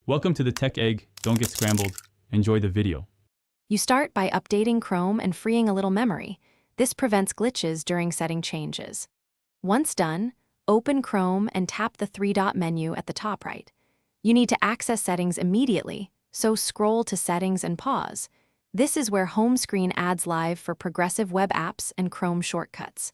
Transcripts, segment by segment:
Welcome to the Tech Egg. Don't get scrambled. Enjoy the video. You start by updating Chrome and freeing a little memory. This prevents glitches during setting changes. Once done, open Chrome and tap the three-dot menu at the top right. You need to access settings immediately, so scroll to Settings and pause. This is where home screen adds live for progressive web apps and Chrome shortcuts.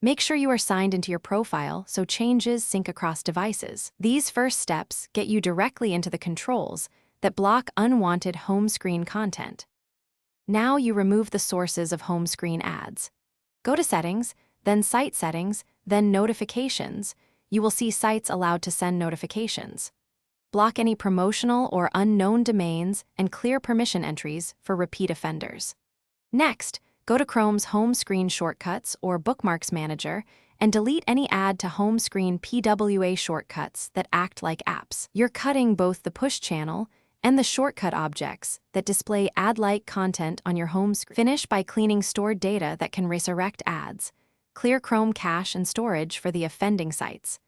Make sure you are signed into your profile so changes sync across devices. These first steps get you directly into the controls that block unwanted home screen content. Now you remove the sources of home screen ads. Go to Settings, then Site Settings, then Notifications. You will see sites allowed to send notifications. Block any promotional or unknown domains and clear permission entries for repeat offenders. Next, go to Chrome's Home Screen Shortcuts or Bookmarks Manager and delete any add to home screen PWA shortcuts that act like apps. You're cutting both the push channel and the shortcut objects that display ad-like content on your home screen. Finish by cleaning stored data that can resurrect ads. Clear Chrome cache and storage for the offending sites.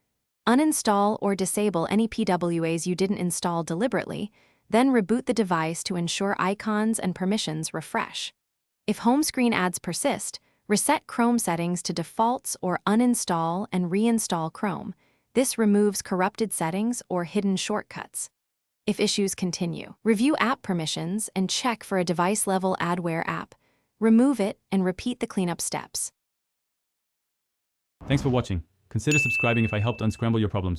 Uninstall or disable any PWAs you didn't install deliberately, then reboot the device to ensure icons and permissions refresh. If home screen ads persist, reset Chrome settings to defaults or uninstall and reinstall Chrome. This removes corrupted settings or hidden shortcuts. If issues continue, review app permissions and check for a device-level adware app. Remove it and repeat the cleanup steps. Thanks for watching. Consider subscribing if I helped unscramble your problems.